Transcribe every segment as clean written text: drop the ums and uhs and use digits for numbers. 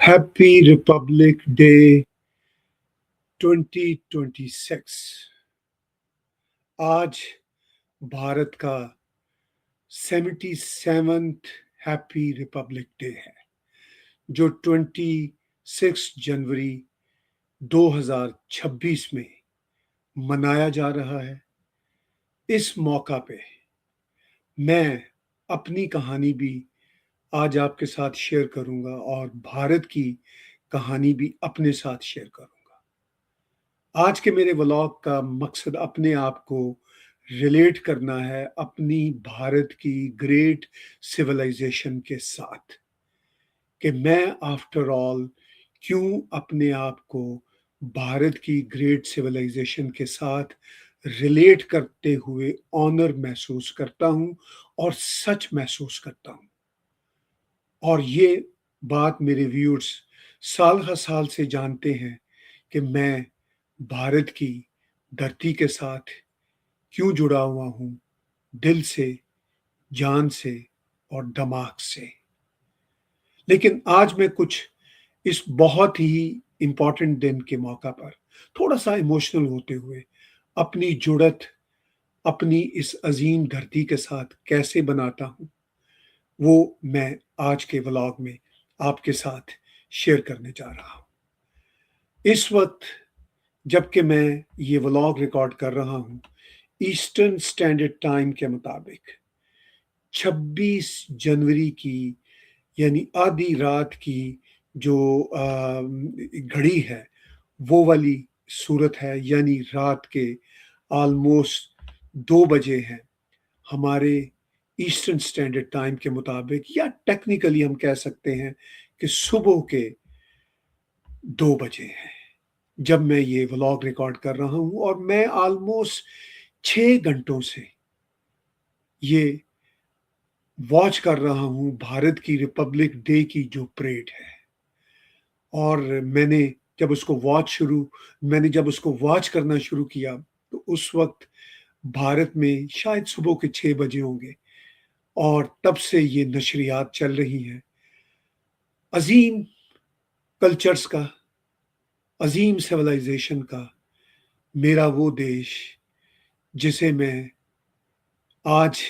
Happy Republic day 2026। आज भारत का 77th happy Republic day है, जो 26 जनवरी 2026 में मनाया जा रहा है। इस मौका पे मैं अपनी कहानी भी आज आपके साथ शेयर करूंगा और भारत की कहानी भी अपने साथ शेयर करूंगा। आज के मेरे व्लॉग का मकसद अपने आप को रिलेट करना है अपनी भारत की ग्रेट सिविलाइजेशन के साथ, कि मैं आफ्टर ऑल क्यों अपने आप को भारत की ग्रेट सिविलाइजेशन के साथ रिलेट करते हुए ऑनर महसूस करता हूं और सच महसूस करता हूं। और ये बात मेरे व्यूअर्स साल हर साल से जानते हैं कि मैं भारत की धरती के साथ क्यों जुड़ा हुआ हूं, दिल से, जान से और दिमाग से। लेकिन आज मैं कुछ इस बहुत ही इम्पॉर्टेंट दिन के मौका पर थोड़ा सा इमोशनल होते हुए अपनी जुड़त अपनी इस अजीम धरती के साथ कैसे बनाता हूं, वो मैं आज के व्लॉग में आपके साथ शेयर करने जा रहा हूं। इस वक्त जबकि मैं ये व्लॉग रिकॉर्ड कर रहा हूं, ईस्टर्न स्टैंडर्ड टाइम के मुताबिक 26 जनवरी की यानी आधी रात की जो घड़ी है वो वाली सूरत है, यानी रात के ऑलमोस्ट 2 बजे हैं हमारे ईस्टर्न स्टैंडर्ड टाइम के मुताबिक, या टेक्निकली हम कह सकते हैं कि सुबह के 2 बजे हैं जब मैं ये व्लॉग रिकॉर्ड कर रहा हूं। और मैं ऑलमोस्ट 6 घंटों से ये वॉच कर रहा हूं भारत की रिपब्लिक डे की जो परेड है। और मैंने जब उसको वॉच करना शुरू किया तो उस वक्त भारत में शायद सुबह के 6 बजे होंगे, और तब से ये नशरियात चल रही हैं अजीम कल्चर्स का, अजीम सिविलाइजेशन का, मेरा वो देश जिसे मैं आज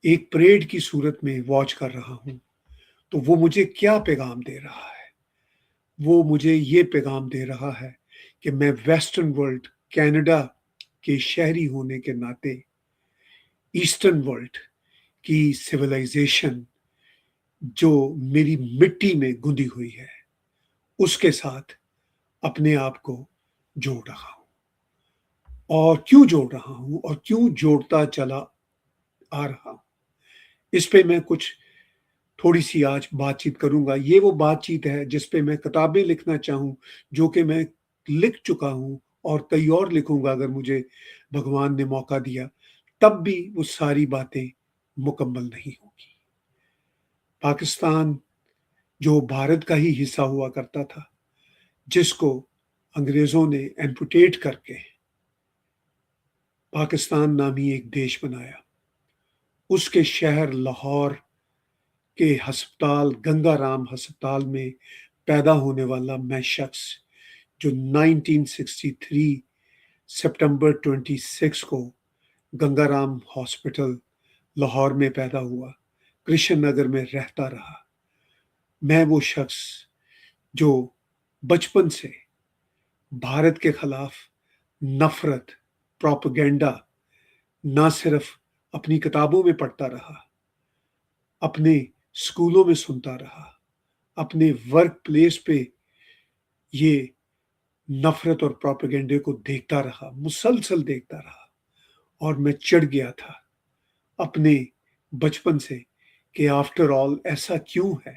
एक परेड की सूरत में वॉच कर रहा हूं। तो वो मुझे क्या पैगाम दे रहा है? वो मुझे ये पैगाम दे रहा है कि मैं वेस्टर्न वर्ल्ड कनाडा के शहरी होने के नाते ईस्टर्न वर्ल्ड की सिविलाइजेशन जो मेरी मिट्टी में गुंदी हुई है उसके साथ अपने आप को जोड़ रहा हूं। और क्यों जोड़ रहा हूं और क्यों जोड़ता चला आ रहा हूं, इस पे मैं कुछ थोड़ी सी आज बातचीत करूंगा। ये वो बातचीत है जिस पे मैं किताबें लिखना चाहूं, जो कि मैं लिख चुका हूं और कई और लिखूंगा अगर मुझे भगवान ने मौका दिया, तब भी वो सारी बातें मुकम्मल नहीं होगी। पाकिस्तान जो भारत का ही हिस्सा हुआ करता था, जिसको अंग्रेजों ने एम्पुटेट करके पाकिस्तान नामी एक देश बनाया, उसके शहर लाहौर के हस्पताल गंगाराम हस्पताल में पैदा होने वाला मैं शख्स, जो 1963 सितंबर 26 को गंगाराम हॉस्पिटल लाहौर में पैदा हुआ, कृष्ण नगर में रहता रहा। मैं वो शख्स जो बचपन से भारत के खिलाफ नफरत, प्रोपेगेंडा ना सिर्फ अपनी किताबों में पढ़ता रहा, अपने स्कूलों में सुनता रहा, अपने वर्क प्लेस पे ये नफरत और प्रोपेगेंडे को देखता रहा, मुसलसल देखता रहा। और मैं चिढ़ गया था अपने बचपन से कि आफ्टर ऑल ऐसा क्यों है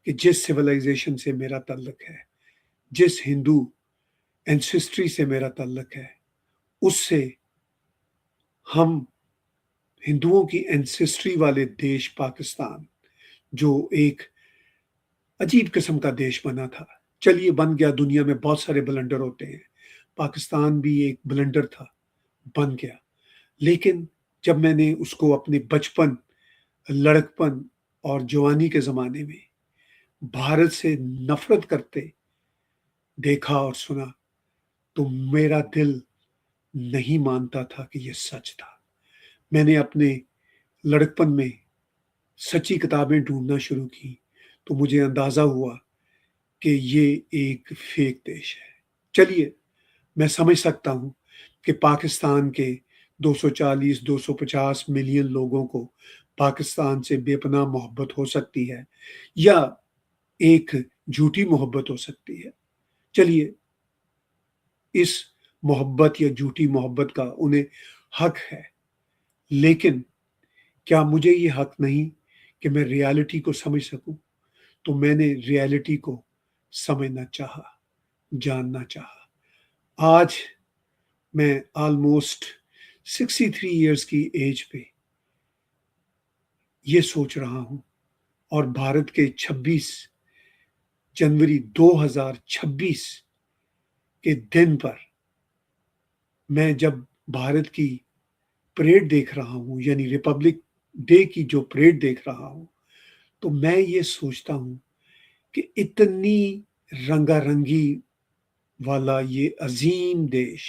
कि जिस सिविलाइजेशन से मेरा ताल्लुक है, जिस हिंदू एंसेस्ट्री से मेरा ताल्लुक है, उससे हम हिंदुओं की एंसेस्ट्री वाले देश पाकिस्तान, जो एक अजीब किस्म का देश बना था, चलिए बन गया, दुनिया में बहुत सारे ब्लंडर होते हैं, पाकिस्तान भी एक ब्लंडर था, बन गया। लेकिन जब मैंने उसको अपने बचपन, लड़कपन और जवानी के ज़माने में भारत से नफरत करते देखा और सुना तो मेरा दिल नहीं मानता था कि ये सच था। मैंने अपने लड़कपन में सच्ची किताबें ढूंढना शुरू की तो मुझे अंदाजा हुआ कि ये एक फेक देश है। चलिए, मैं समझ सकता हूं कि पाकिस्तान के 240-250 मिलियन लोगों को पाकिस्तान से बेपनाह मोहब्बत हो सकती है या एक झूठी मोहब्बत हो सकती है। चलिए, इस मोहब्बत या झूठी मोहब्बत का उन्हें हक है, लेकिन क्या मुझे ये हक नहीं कि मैं रियलिटी को समझ सकूं? तो मैंने रियलिटी को समझना चाहा, जानना चाहा। आज मैं ऑलमोस्ट 63 इयर्स की एज पे ये सोच रहा हूं और भारत के 26 जनवरी 2026 के दिन पर मैं जब भारत की परेड देख रहा हूं, यानी रिपब्लिक डे की जो परेड देख रहा हूं, तो मैं ये सोचता हूं कि इतनी रंगारंगी वाला ये अजीम देश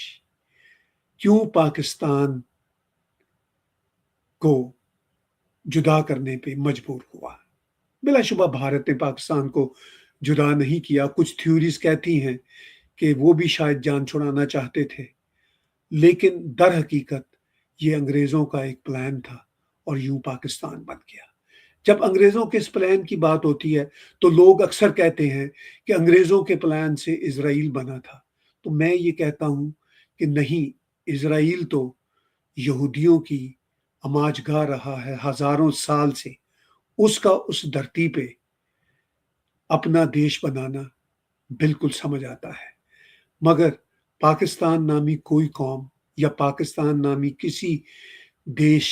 क्यों पाकिस्तान को जुदा करने पे मजबूर हुआ। बिलाशुबा भारत ने पाकिस्तान को जुदा नहीं किया। कुछ थ्योरीज कहती हैं कि वो भी शायद जान छुड़ाना चाहते थे, लेकिन दर हकीकत ये अंग्रेजों का एक प्लान था और यूं पाकिस्तान बन गया। जब अंग्रेजों के इस प्लान की बात होती है तो लोग अक्सर कहते हैं कि अंग्रेजों के प्लान से इजराइल बना था। तो मैं ये कहता हूं कि नहीं, इजराइल तो यहूदियों की अमाजगाह रहा है हजारों साल से। उसका उस धरती पे अपना देश बनाना बिल्कुल समझ आता है, मगर पाकिस्तान नामी कोई कौम या पाकिस्तान नामी किसी देश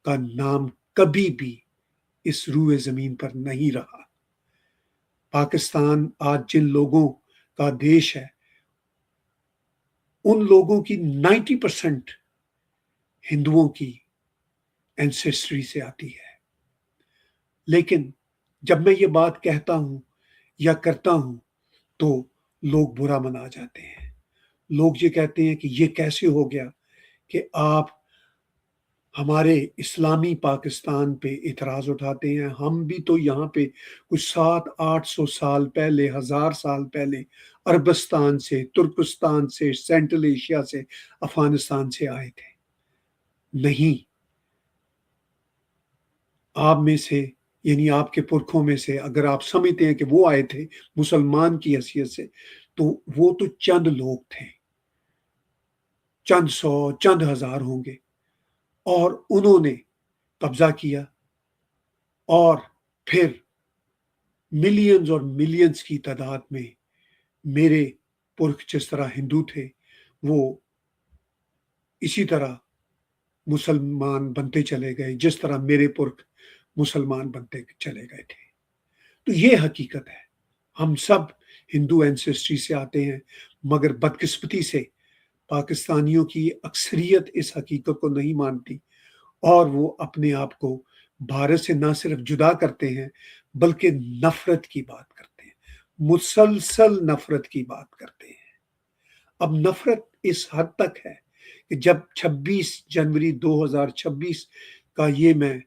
का नाम कभी भी इस रूए जमीन पर नहीं रहा। पाकिस्तान आज जिन लोगों का देश है, उन लोगों की 90% हिंदुओं की एंसेस्ट्री से आती है। लेकिन जब मैं ये बात कहता हूं या करता हूं तो लोग बुरा मना जाते हैं। लोग ये कहते हैं कि ये कैसे हो गया कि आप हमारे इस्लामी पाकिस्तान पे इतराज उठाते हैं। हम भी तो यहाँ पे कुछ 700-800 साल पहले, 1000 साल पहले अरबस्तान से, तुर्कस्तान से, सेंट्रल एशिया से, अफगानिस्तान से आए थे। नहीं, आप में से यानी आपके पुरखों में से अगर आप समझते हैं कि वो आए थे मुसलमान की हैसियत से, तो वो तो चंद लोग थे, चंद सौ, चंद हजार होंगे, और उन्होंने कब्जा किया और फिर मिलियंस और मिलियंस की तादाद में मेरे पुरख जिस तरह हिंदू थे वो इसी तरह मुसलमान बनते चले गए, जिस तरह मेरे पुरख मुसलमान बनते चले गए थे। तो ये हकीकत है। हम सब हिंदू एंसेस्ट्री से आते हैं, मगर बदकिस्मती से पाकिस्तानियों की अक्सरियत इस हकीकत को नहीं मानती और वो अपने आप को भारत से ना सिर्फ जुदा करते हैं बल्कि नफरत की बात करते हैं, मुसलसल नफरत की बात करते हैं। अब नफरत इस हद तक है कि जब 26 जनवरी 2026 का ये मैं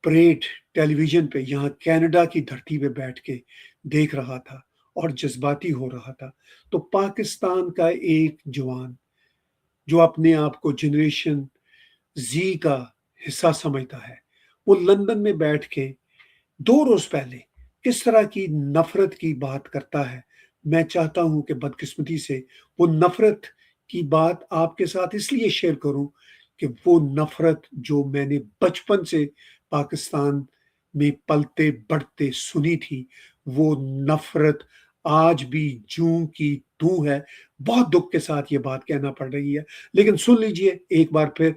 परेड टेलीविजन पे यहाँ कनाडा की धरती पे बैठ के देख रहा था और जज्बाती हो रहा था, तो पाकिस्तान का एक जवान जो अपने आप को जनरेशन जी का हिस्सा समझता है, वो लंदन में बैठ के 2 रोज पहले किस तरह की नफरत की बात करता है। मैं चाहता हूं कि बदकिस्मती से वो नफरत की बात आपके साथ इसलिए शेयर करूं कि वो नफरत जो मैंने बचपन से पाकिस्तान में पलते बढ़ते सुनी थी, वो नफरत आज भी जूं की तू है। बहुत दुख के साथ ये बात कहना पड़ रही है, लेकिन सुन लीजिए एक बार फिर,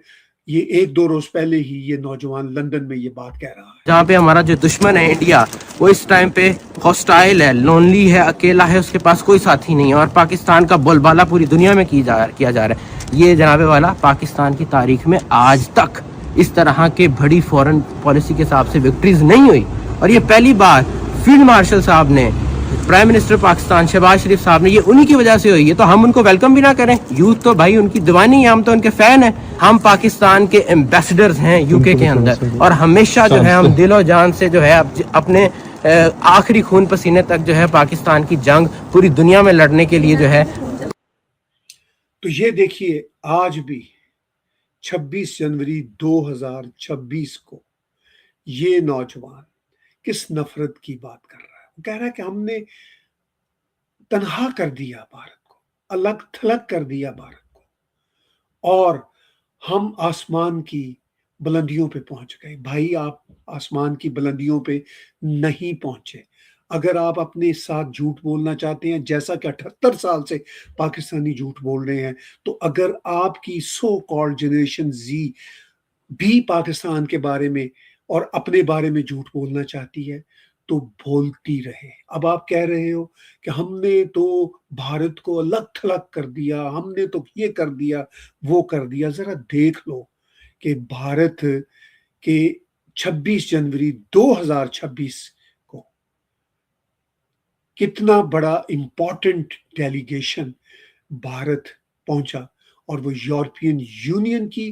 ये 1-2 रोज पहले ही ये नौजवान लंदन में ये बात कह रहा है। जहाँ पे हमारा जो दुश्मन है इंडिया, वो इस टाइम पे हॉस्टाइल है, लोनली है, अकेला है, उसके पास कोई साथी नहीं है और पाकिस्तान का बोलबाला पूरी दुनिया में किया जा रहा है। ये जनाबे वाला पाकिस्तान की तारीख में आज तक इस तरह के बड़ी फॉरेन पॉलिसी के हिसाब से विक्ट्रीज नहीं हुई और ये पहली बार फील्ड मार्शल साहब ने, प्राइम मिनिस्टर पाकिस्तान शहबाज शरीफ साहब ने, ये उन्हीं की वजह से हुई है, तो हम उनको वेलकम भी ना करें? यूथ तो भाई उनकी दीवानी है, हम तो उनके फैन हैं, हम पाकिस्तान के एम्बेसडर्स हैं यूके के अंदर, और हमेशा जो है हम दिलो जान से जो है अपने आखिरी खून पसीने तक जो है पाकिस्तान की जंग पूरी दुनिया में लड़ने के लिए जो है। तो ये देखिए, आज भी 26 जनवरी 2026 को ये नौजवान किस नफरत की बात कर रहा है। वो कह रहा है कि हमने तनहा कर दिया भारत को, अलग थलग कर दिया भारत को, और हम आसमान की बुलंदियों पे पहुंच गए। भाई, आप आसमान की बुलंदियों पे नहीं पहुंचे। अगर आप अपने साथ झूठ बोलना चाहते हैं, जैसा कि 78 साल से पाकिस्तानी झूठ बोल रहे हैं, तो अगर आपकी सो कॉल्ड जनरेशन जी भी पाकिस्तान के बारे में और अपने बारे में झूठ बोलना चाहती है, तो बोलती रहे। अब आप कह रहे हो कि हमने तो भारत को अलग थलग कर दिया, हमने तो ये कर दिया, वो कर दिया। जरा देख लो कि भारत के 26 जनवरी 2026 को कितना बड़ा इंपॉर्टेंट डेलीगेशन भारत पहुंचा, और वो यूरोपियन यूनियन की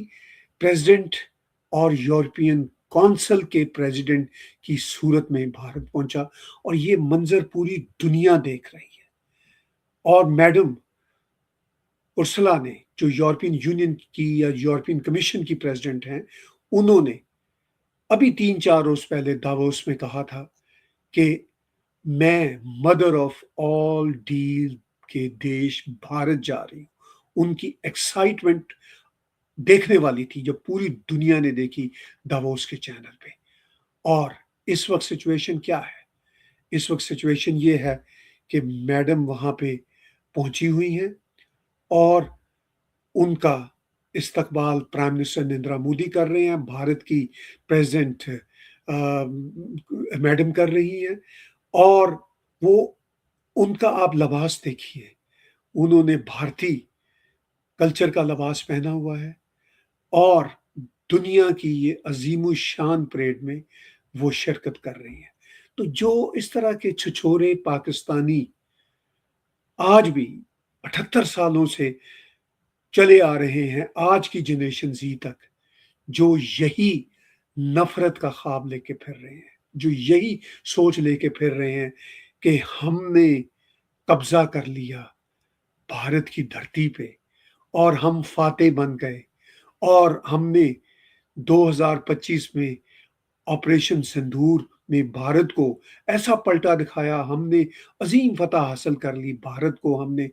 प्रेसिडेंट और यूरोपियन काउंसिल के प्रेसिडेंट की सूरत में भारत पहुंचा, और ये मंजर पूरी दुनिया देख रही है। और मैडम उर्सुला ने, जो यूरोपियन यूनियन की या यूरोपियन कमीशन की प्रेसिडेंट हैं, उन्होंने अभी 3-4 रोज पहले दावोस में कहा था कि मैं मदर ऑफ ऑल डील के देश भारत जा रही हूं। उनकी एक्साइटमेंट देखने वाली थी, जब पूरी दुनिया ने देखी दावोस के चैनल पे। और इस वक्त सिचुएशन क्या है? इस वक्त सिचुएशन ये है कि मैडम वहां पे पहुंची हुई हैं, और उनका इस्तकबाल प्राइम मिनिस्टर नरेंद्र मोदी कर रहे हैं, भारत की प्रेसिडेंट मैडम कर रही हैं। और वो उनका आप लिबास देखिए, उन्होंने भारतीय कल्चर का लिबास पहना हुआ है, और दुनिया की ये अजीम शान परेड में वो शिरकत कर रही हैं। तो जो इस तरह के छिछोरे पाकिस्तानी आज भी 78 सालों से चले आ रहे हैं, आज की जनरेशन जी तक, जो यही नफरत का ख्वाब लेके फिर रहे हैं, जो यही सोच लेके फिर रहे हैं कि हमने कब्जा कर लिया भारत की धरती पे और हम फातेह बन गए, और हमने 2025 में ऑपरेशन सिंदूर में भारत को ऐसा पलटा दिखाया, हमने अजीम फतह हासिल कर ली, भारत को हमने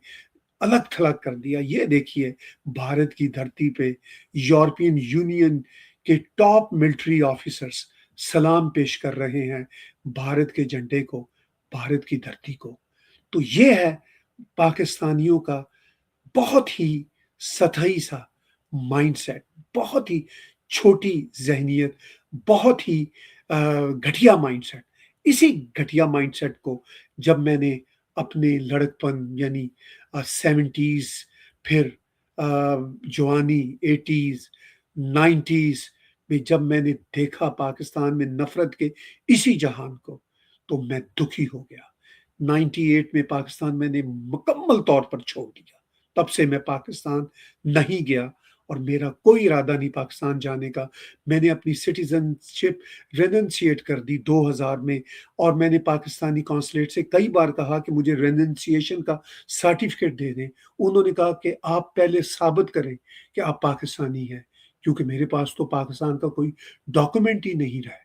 अलग थलग कर दिया। ये देखिए, भारत की धरती पे यूरोपियन यूनियन के टॉप मिलिट्री ऑफिसर्स सलाम पेश कर रहे हैं भारत के झंडे को, भारत की धरती को। तो ये है पाकिस्तानियों का बहुत ही सतही सा माइंडसेट, बहुत ही छोटी जहनियत, बहुत ही घटिया माइंडसेट। इसी घटिया माइंडसेट को जब मैंने अपने लड़कपन यानी 70s, फिर जवानी 80s, 90s में जब मैंने देखा पाकिस्तान में नफरत के इसी जहान को, तो मैं दुखी हो गया। 98 में पाकिस्तान मैंने मुकम्मल तौर पर छोड़ दिया। तब से मैं पाकिस्तान नहीं गया, और मेरा कोई इरादा नहीं पाकिस्तान जाने का। मैंने अपनी सिटीजनशिप रेनंसिएट कर दी 2000 में, और मैंने पाकिस्तानी कॉन्सुलेट से कई बार कहा कि मुझे रेनंसिएशन का सर्टिफिकेट दे दें। उन्होंने कहा कि आप पहले साबित करें कि आप पाकिस्तानी हैं, क्योंकि मेरे पास तो पाकिस्तान का कोई डॉक्यूमेंट ही नहीं रहा।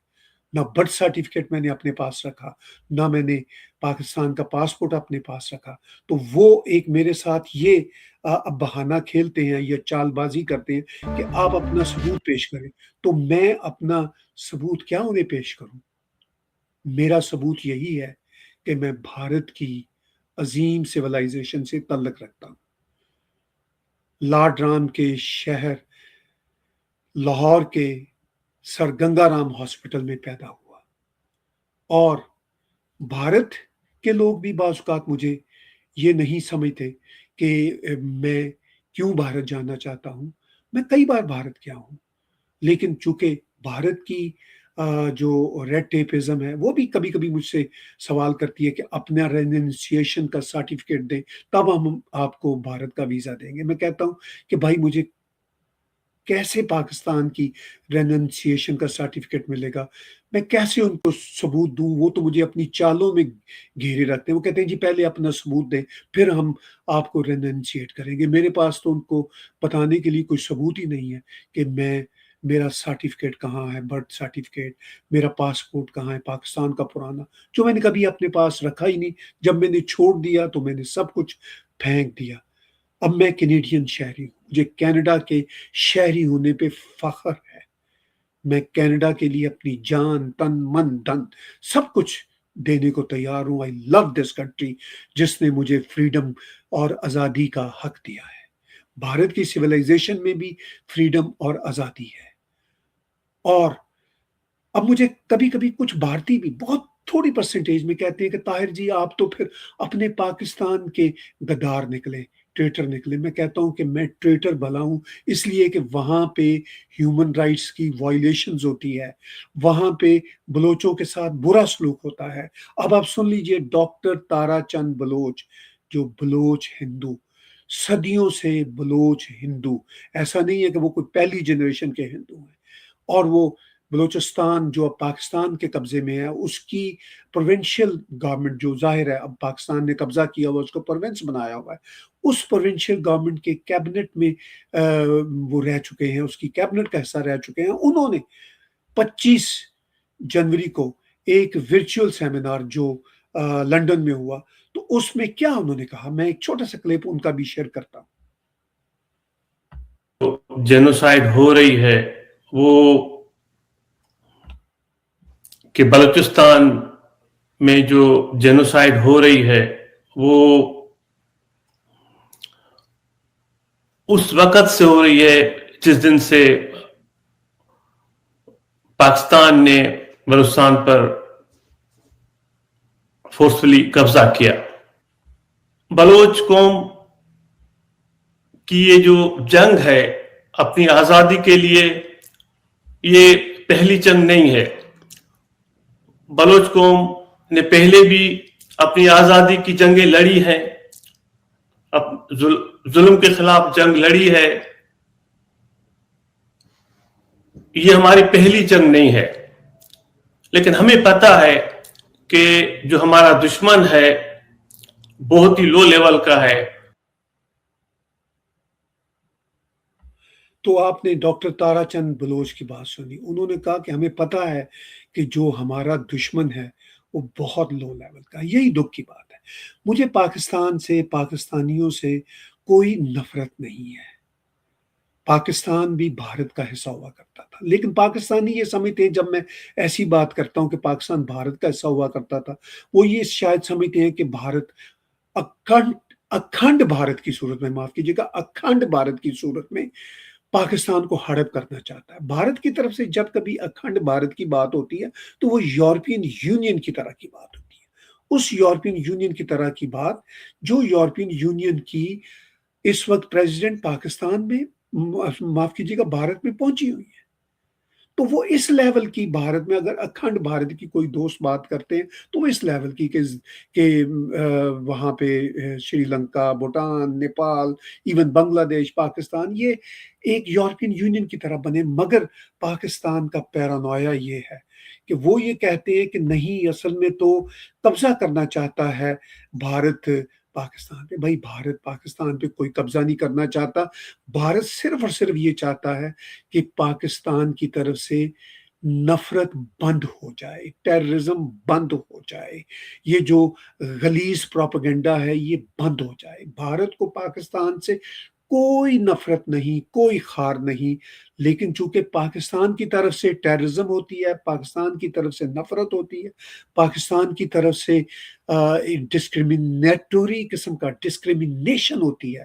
ना बर्थ सर्टिफिकेट मैंने अपने पास रखा, ना मैंने पाकिस्तान का पासपोर्ट अपने पास रखा। तो वो एक मेरे साथ ये अब बहाना खेलते हैं या चालबाजी करते हैं कि आप अपना सबूत पेश करें। तो मैं अपना सबूत क्या उन्हें पेश करूं? मेरा सबूत यही है कि मैं भारत की अजीम सिविलाइजेशन से तल्लक रखता हूं। लॉर्ड राम के शहर लाहौर के सर गंगाराम हॉस्पिटल में पैदा हुआ, और भारत के लोग भी बाज़ औक़ात मुझे ये नहीं समझते कि मैं क्यों भारत जाना चाहता हूँ। मैं कई बार भारत गया हूँ, लेकिन चूँकि भारत की جو ریڈ ٹیپزم ہے وہ بھی کبھی کبھی مجھ سے سوال کرتی ہے کہ اپنا رینونسیشن کا سرٹیفکیٹ دیں تب ہم آپ کو بھارت کا ویزا دیں گے. میں کہتا ہوں کہ بھائی مجھے کیسے پاکستان کی رینونسیشن کا سرٹیفکیٹ ملے گا, میں کیسے ان کو ثبوت دوں؟ وہ تو مجھے اپنی چالوں میں گھیرے رکھتے ہیں. وہ کہتے ہیں جی پہلے اپنا ثبوت دیں پھر ہم آپ کو رینونسیٹ کریں گے. میرے پاس تو ان کو بتانے کے لیے کوئی ثبوت ہی نہیں ہے کہ میرا سرٹیفکیٹ کہاں ہے, برتھ سرٹیفکیٹ, میرا پاسپورٹ کہاں ہے پاکستان کا پرانا, جو میں نے کبھی اپنے پاس رکھا ہی نہیں. جب میں نے چھوڑ دیا تو میں نے سب کچھ پھینک دیا. اب میں کینیڈین شہری ہوں, مجھے کینیڈا کے شہری ہونے پہ فخر ہے. میں کینیڈا کے لیے اپنی جان, تن, من, دھن سب کچھ دینے کو تیار ہوں. آئی لو دس کنٹری جس نے مجھے فریڈم اور آزادی کا حق دیا ہے. بھارت کی سویلائزیشن میں بھی فریڈم اور آزادی ہے. اور اب مجھے کبھی کبھی کچھ بھارتی بھی بہت تھوڑی پرسنٹیج میں کہتے ہیں کہ طاہر جی آپ تو پھر اپنے پاکستان کے غدار نکلے, ٹریٹر نکلے. میں کہتا ہوں کہ میں ٹریٹر بھلا ہوں اس لیے کہ وہاں پہ ہیومن رائٹس کی وائلیشنز ہوتی ہے, وہاں پہ بلوچوں کے ساتھ برا سلوک ہوتا ہے. اب آپ سن لیجئے, ڈاکٹر تارا چند بلوچ, جو بلوچ ہندو, صدیوں سے بلوچ ہندو, ایسا نہیں ہے کہ وہ کوئی پہلی جنریشن کے ہندو ہیں. اور وہ بلوچستان جو اب پاکستان کے قبضے میں ہے, اس کی پروونشل گورنمنٹ, جو ظاہر ہے اب پاکستان نے قبضہ کیا ہوا, اس کو پروونس بنایا ہوا ہے, اس پروونشل گورنمنٹ کے کیبنٹ میں وہ رہ چکے ہیں, اس کی کیبنٹ کا حصہ رہ چکے ہیں. انہوں نے 25 جنوری کو ایک ورچوئل سیمینار جو لنڈن میں ہوا, تو اس میں کیا انہوں نے کہا, میں ایک چھوٹا سا کلپ ان کا بھی شیئر کرتا ہوں. جینوسائیڈ ہو رہی ہے وہ کہ بلوچستان میں جو جینوسائیڈ ہو رہی ہے وہ اس وقت سے ہو رہی ہے جس دن سے پاکستان نے بلوچستان پر فورسفلی قبضہ کیا. بلوچ قوم کی یہ جو جنگ ہے اپنی آزادی کے لیے, یہ پہلی جنگ نہیں ہے. بلوچ قوم نے پہلے بھی اپنی آزادی کی جنگیں لڑی ہیں, ظلم کے خلاف جنگ لڑی ہے. یہ ہماری پہلی جنگ نہیں ہے, لیکن ہمیں پتہ ہے کہ جو ہمارا دشمن ہے بہت ہی لو لیول کا ہے. تو آپ نے ڈاکٹر تارا چند بلوچ کی بات سنی. انہوں نے کہا کہ ہمیں پتہ ہے کہ جو ہمارا دشمن ہے وہ بہت لو لیول کا ہے. یہی دکھ کی بات ہے. مجھے پاکستان سے, پاکستانیوں سے کوئی نفرت نہیں ہے. پاکستان بھی بھارت کا حصہ ہوا کرتا تھا, لیکن پاکستانی یہ سمجھتے ہیں, جب میں ایسی بات کرتا ہوں کہ پاکستان بھارت کا حصہ ہوا کرتا تھا, وہ یہ شاید سمجھتے ہیں کہ بھارت اکھنڈ بھارت کی صورت میں, معاف کیجیے گا, اکھنڈ بھارت کی صورت میں پاکستان کو ہڑپ کرنا چاہتا ہے. بھارت کی طرف سے جب کبھی اکھنڈ بھارت کی بات ہوتی ہے تو وہ یورپین یونین کی طرح کی بات ہوتی ہے. اس یورپین یونین کی طرح کی بات جو یورپین یونین کی اس وقت پریزیڈنٹ پاکستان میں, معاف کیجیے گا, بھارت میں پہنچی ہوئی ہے. تو وہ اس لیول کی بھارت میں, اگر اکھنڈ بھارت کی کوئی دوست بات کرتے ہیں تو وہ اس لیول کی کہ وہاں پہ شری لنکا, بھوٹان, نیپال, ایون بنگلہ دیش, پاکستان یہ ایک یورپین یونین کی طرح بنے. مگر پاکستان کا پیرانویا یہ ہے کہ وہ یہ کہتے ہیں کہ نہیں, اصل میں تو قبضہ کرنا چاہتا ہے بھارت پاکستان پہ. بھائی بھارت پاکستان پہ کوئی قبضہ نہیں کرنا چاہتا. بھارت صرف اور صرف یہ چاہتا ہے کہ پاکستان کی طرف سے نفرت بند ہو جائے, ٹیررزم بند ہو جائے, یہ جو غلیظ پروپیگنڈا ہے یہ بند ہو جائے. بھارت کو پاکستان سے کوئی نفرت نہیں, کوئی خار نہیں, لیکن چونکہ پاکستان کی طرف سے ٹیررزم ہوتی ہے, پاکستان کی طرف سے نفرت ہوتی ہے, پاکستان کی طرف سے ڈسکریمنیٹوری قسم کا ڈسکریمنیشن ہوتی ہے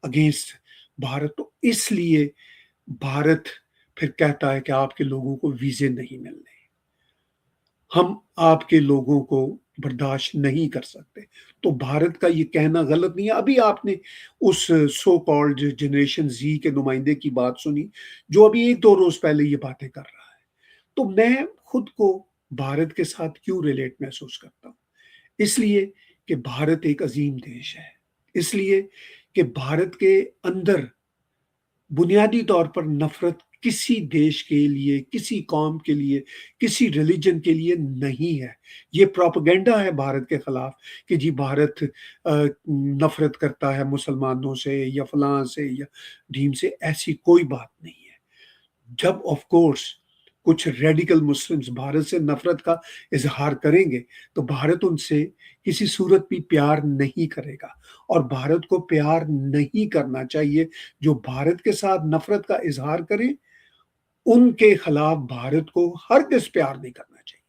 اگینسٹ بھارت, تو اس لیے بھارت پھر کہتا ہے کہ آپ کے لوگوں کو ویزے نہیں ملنے, ہم آپ کے لوگوں کو برداشت نہیں کر سکتے. تو بھارت کا یہ کہنا غلط نہیں ہے. ابھی آپ نے اس سو کالڈ جنریشن زی کے نمائندے کی بات سنی جو ابھی 1-2 روز پہلے یہ باتیں کر رہا ہے. تو میں خود کو بھارت کے ساتھ کیوں ریلیٹ محسوس کرتا ہوں؟ اس لیے کہ بھارت ایک عظیم دیش ہے، اس لیے کہ بھارت کے اندر بنیادی طور پر نفرت کسی دیش کے لیے، کسی قوم کے لیے، کسی ریلیجن کے لیے نہیں ہے۔ یہ پروپیگنڈا ہے بھارت کے خلاف کہ جی بھارت نفرت کرتا ہے مسلمانوں سے یا فلاں سے یا ڈھیم سے، ایسی کوئی بات نہیں ہے۔ جب آف کورس کچھ ریڈیکل مسلمز بھارت سے نفرت کا اظہار کریں گے تو بھارت ان سے کسی صورت بھی پیار نہیں کرے گا، اور بھارت کو پیار نہیں کرنا چاہیے۔ جو بھارت کے ساتھ نفرت کا اظہار کریں ان کے خلاف بھارت کو ہرگز پیار نہیں کرنا چاہیے۔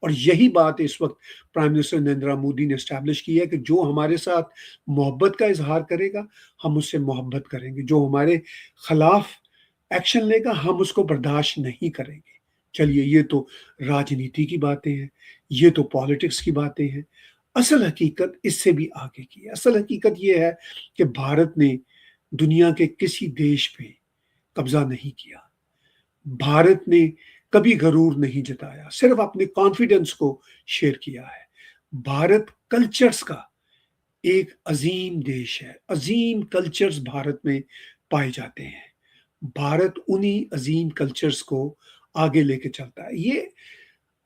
اور یہی بات اس وقت پرائم منسٹر نریندر مودی نے اسٹیبلش کی ہے کہ جو ہمارے ساتھ محبت کا اظہار کرے گا ہم اس سے محبت کریں گے، جو ہمارے خلاف ایکشن لے گا ہم اس کو برداشت نہیں کریں گے۔ چلیے یہ تو راجنیتی کی باتیں ہیں، یہ تو پالیٹکس کی باتیں ہیں۔ اصل حقیقت اس سے بھی آگے کی ہے۔ اصل حقیقت یہ ہے کہ بھارت نے دنیا کے کسی دیش پہ قبضہ نہیں کیا، بھارت نے کبھی غرور نہیں جتایا، صرف اپنے کانفیڈنس کو شیئر کیا ہے۔ بھارت کلچرز کا ایک عظیم دیش ہے، عظیم کلچرز بھارت میں پائے جاتے ہیں۔ بھارت انہی عظیم کلچرز کو آگے لے کے چلتا ہے۔ یہ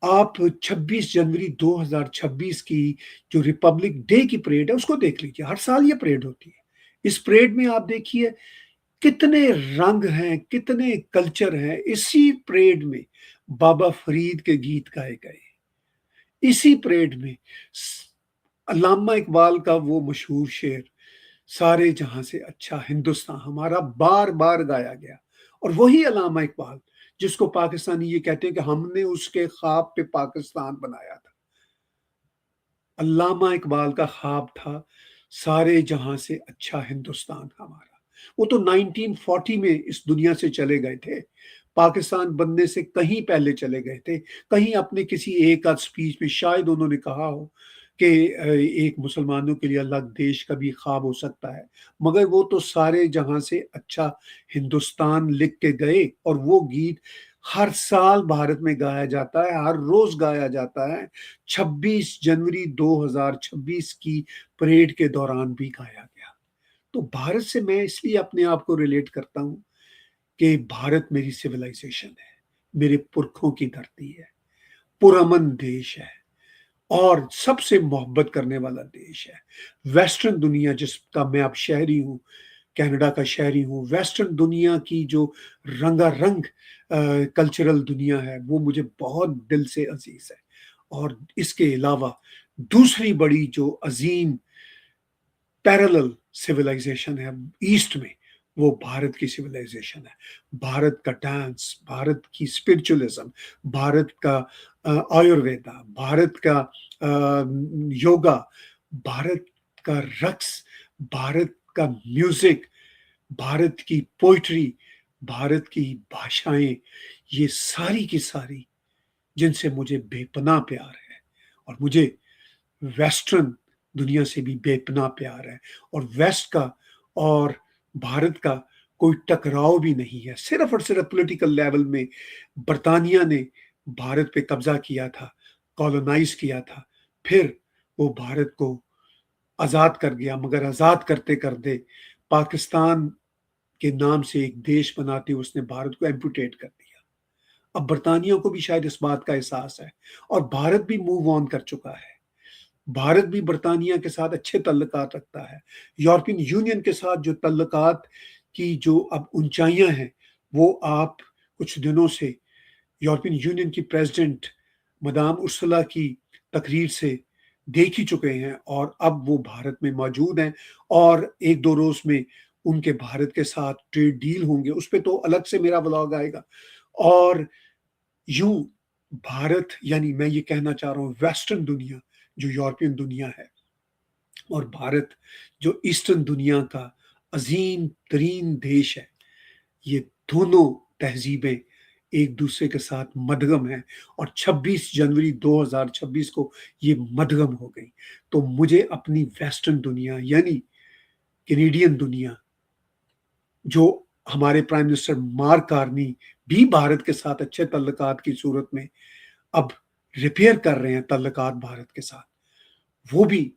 آپ 26 جنوری 2026 کی جو ریپبلک ڈے کی پریڈ ہے اس کو دیکھ لیجیے، ہر سال یہ پریڈ ہوتی ہے۔ اس پریڈ میں آپ دیکھیے کتنے رنگ ہیں، کتنے کلچر ہیں۔ اسی پریڈ میں بابا فرید کے گیت گائے گئے، اسی پریڈ میں علامہ اقبال کا وہ مشہور شعر سارے جہاں سے اچھا ہندوستان ہمارا بار بار گایا گیا۔ اور وہی علامہ اقبال جس کو پاکستانی یہ کہتے ہیں کہ ہم نے اس کے خواب پہ پاکستان بنایا تھا۔ علامہ اقبال کا خواب تھا سارے جہاں سے اچھا ہندوستان ہمارا۔ وہ تو 1940 میں اس دنیا سے چلے گئے تھے، پاکستان بننے سے کہیں پہلے چلے گئے تھے۔ کہیں اپنے کسی ایک آدھ سپیچ میں شاید انہوں نے کہا ہو کہ ایک مسلمانوں کے لیے الگ دیش کا بھی خواب ہو سکتا ہے، مگر وہ تو سارے جہاں سے اچھا ہندوستان لکھ کے گئے، اور وہ گیت ہر سال بھارت میں گایا جاتا ہے، ہر روز گایا جاتا ہے۔ 26 جنوری 2026 کی پریڈ کے دوران بھی گایا گیا۔ تو بھارت سے میں اس لیے اپنے آپ کو ریلیٹ کرتا ہوں کہ بھارت میری سویلائزیشن ہے، میرے پرکھوں کی دھرتی ہے، پرامن دیش ہے، اور سب سے محبت کرنے والا دیش ہے۔ ویسٹرن دنیا جس کا میں اب شہری ہوں، کینیڈا کا شہری ہوں، ویسٹرن دنیا کی جو رنگا رنگ کلچرل دنیا ہے وہ مجھے بہت دل سے عزیز ہے۔ اور اس کے علاوہ دوسری بڑی جو عظیم پیرلل سویلائزیشن ہے ایسٹ میں، وہ بھارت کی سویلائزیشن ہے۔ بھارت کا ڈانس، بھارت کی اسپرچولزم، بھارت کا آیورویدا، بھارت کا یوگا، بھارت کا رقص، بھارت کا میوزک، بھارت کی پوئٹری، بھارت کی بھاشائیں، یہ ساری کی ساری جن سے مجھے بے پناہ پیار ہے، اور مجھے ویسٹرن دنیا سے بھی بے پناہ پیار ہے۔ اور ویسٹ کا اور بھارت کا کوئی ٹکراؤ بھی نہیں ہے۔ صرف اور صرف پولیٹیکل لیول میں برطانیہ نے بھارت پہ قبضہ کیا تھا، کالونائز کیا تھا، پھر وہ بھارت کو آزاد کر گیا، مگر آزاد کرتے کرتے پاکستان کے نام سے ایک دیش بناتے اس نے بھارت کو ایمپوٹیٹ کر دیا۔ اب برطانیہ کو بھی شاید اس بات کا احساس ہے، اور بھارت بھی موو آن کر چکا ہے۔ بھارت بھی برطانیہ کے ساتھ اچھے تعلقات رکھتا ہے۔ یورپین یونین کے ساتھ جو تعلقات کی جو اب اونچائیاں ہیں وہ آپ کچھ دنوں سے یورپین یونین کی پریزیڈنٹ مدام ارسلا کی تقریر سے دیکھ ہی چکے ہیں، اور اب وہ بھارت میں موجود ہیں، اور ایک دو روز میں ان کے بھارت کے ساتھ ٹریڈ ڈیل ہوں گے، اس پہ تو الگ سے میرا ولاگ آئے گا۔ اور یوں بھارت، یعنی میں یہ کہنا چاہ رہا ہوں ویسٹرن دنیا جو یورپین دنیا ہے، اور بھارت جو ایسٹرن دنیا کا عظیم ترین دیش ہے، یہ دونوں تہذیبیں ایک دوسرے کے ساتھ مدغم ہیں، اور 26 جنوری 2026 کو یہ مدغم ہو گئی۔ تو مجھے اپنی ویسٹرن دنیا یعنی کینیڈین دنیا جو हमारे प्राइम मिनिस्टर मार्क कार्नी भी भारत के साथ अच्छे तल्लुकात की सूरत में अब रिपेयर कर रहे हैं तल्लुकात भारत के साथ, वो भी।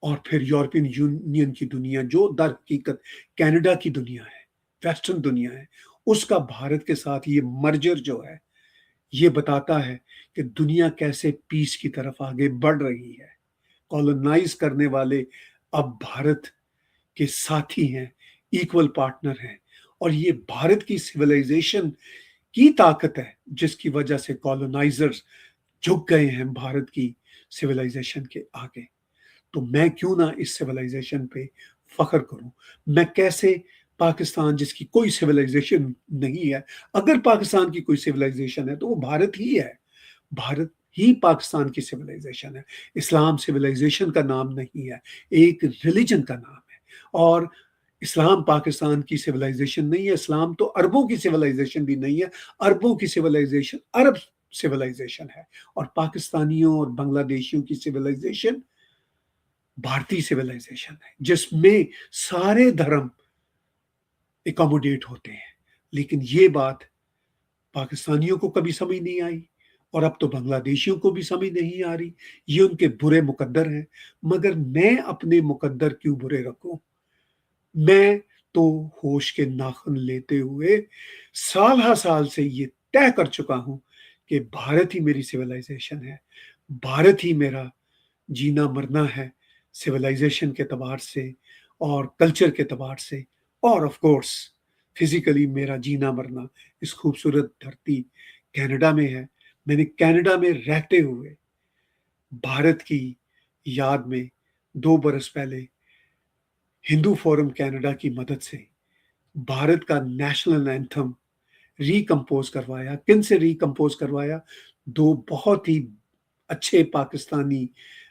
और फिर यूरोपियन यूनियन की दुनिया जो दर हकीकत कनाडा की दुनिया है, वेस्टर्न दुनिया है, उसका भारत के साथ ये मर्जर जो है, ये बताता है कि दुनिया कैसे पीस की तरफ आगे बढ़ रही है। कॉलोनाइज करने वाले अब भारत के साथी हैं, इक्वल पार्टनर हैं, और ये भारत की सिविलाइजेशन की ताकत है जिसकी वजह से कॉलोनाइजर्स झुक गए हैं भारत की सिविलाइजेशन के आगे। तो मैं क्यों ना इस सिविलाइजेशन पे फख्र करूं। मैं कैसे पाकिस्तान जिसकी कोई सिविलाइजेशन नहीं है, अगर पाकिस्तान की कोई सिविलाइजेशन है तो वो भारत ही है। भारत ही पाकिस्तान की सिविलाइजेशन है। इस्लाम सिविलाइजेशन का नाम नहीं है, एक रिलीजन का नाम है। और इस्लाम पाकिस्तान की सिविलाइजेशन नहीं है, इस्लाम तो अरबों की सिविलाइजेशन भी नहीं है। अरबों की सिविलाइजेशन अरब सिविलाइजेशन है, और पाकिस्तानियों और बांग्लादेशियों की सिविलाइजेशन भारतीय सिविलाइजेशन है, जिसमें सारे धर्म एकोमोडेट होते हैं। लेकिन ये बात पाकिस्तानियों को कभी समझ नहीं आई, और अब तो बांग्लादेशियों को भी समझ नहीं आ रही। ये उनके बुरे मुकद्दर हैं, मगर मैं अपने मुकद्दर क्यों बुरे रखूं। मैं तो होश के नाखुन लेते हुए साल हर साल से ये तय कर चुका हूं कि भारत ही मेरी सिविलाइजेशन है, भारत ही मेरा जीना मरना है, सिविलाइजेशन के एतबार से और कल्चर के एतबार से, और ऑफ कोर्स फिजिकली मेरा जीना मरना इस खूबसूरत धरती कनाडा में है। मैंने कनाडा में रहते हुए भारत की याद में 2 बरस पहले हिंदू फोरम कनाडा की मदद से भारत का नेशनल एंथम रिकम्पोज करवाया। किन से रिकम्पोज करवाया? 2 बहुत ही अच्छे पाकिस्तानी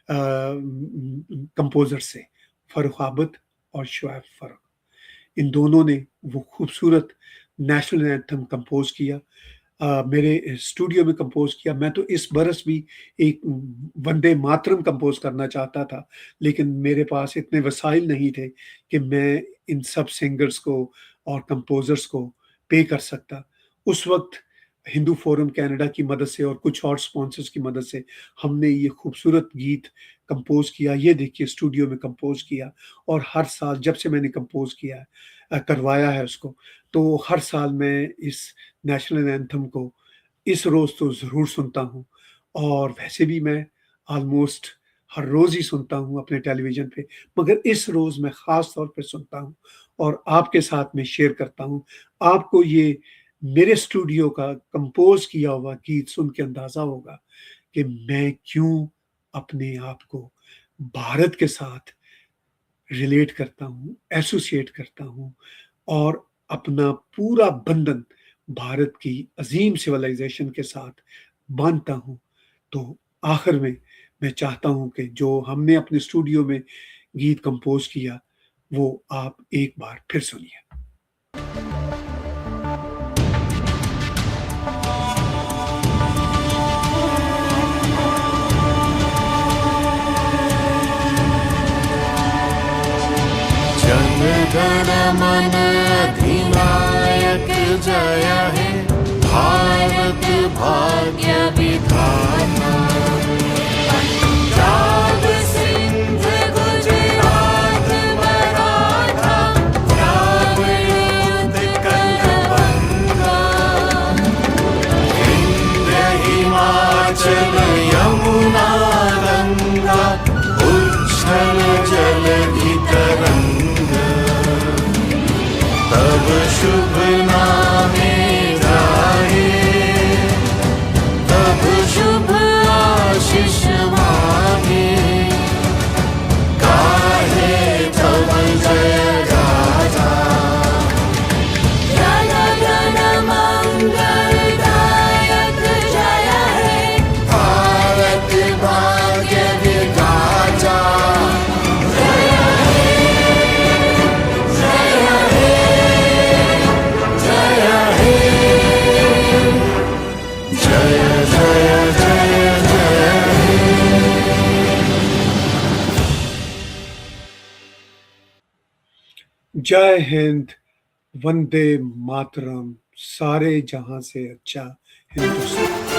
कंपोजर से, फरुख आबद और शुएब फरुख। इन दोनों ने वो खूबसूरत नेशनल एंथम कंपोज किया, मेरे स्टूडियो में कंपोज किया। मैं तो इस बरस भी एक वंदे मातरम कंपोज करना चाहता था, लेकिन मेरे पास इतने वसाइल नहीं थे कि मैं इन सब सिंगर्स को और कंपोजर्स को पे कर सकता। उस वक्त हिंदू फोरम कनाडा की मदद से और कुछ और स्पॉन्सर्स की मदद से हमने ये खूबसूरत गीत कंपोज किया। ये देखिए स्टूडियो में कंपोज किया, और हर साल जब से मैंने कंपोज किया करवाया है उसको, तो हर साल मैं इस नेशनल एंथम को इस रोज़ तो ज़रूर सुनता हूँ, और वैसे भी मैं ऑलमोस्ट हर रोज़ ही सुनता हूँ अपने टेलीविज़न पे, मगर इस रोज़ मैं ख़ास तौर पे सुनता हूँ और आपके साथ में शेयर करता हूँ। आपको ये मेरे स्टूडियो का कंपोज किया हुआ गीत सुन के अंदाज़ा होगा कि मैं क्यों अपने आप को भारत के साथ रिलेट करता हूँ, एसोसिएट करता हूँ, और अपना पूरा बंधन भारत की अजीम सिविलाइजेशन के साथ बांधता हूँ। तो आखिर में मैं चाहता हूँ कि जो हमने अपने स्टूडियो में गीत कंपोज किया वो आप एक बार फिर सुनिए। जन मन अधिनायक जय है, भारत भाग्य विधाता। पंजाब सिंध गुजरात मराठा, द्राविड़ उत्कल बंगा, विंध्य हिमाचल यमुना गंगा, उच्छल जलधि तरंग। तब शुभ नामे गाए, तब शुभ आशीष मांगे, गाहे तब जय गाथा। जन गण मंगलदायक जय है, भारत भाग्य विधाता। जय हिंद, वंदे मातरम, सारे जहां से अच्छा हिंदुस्तान।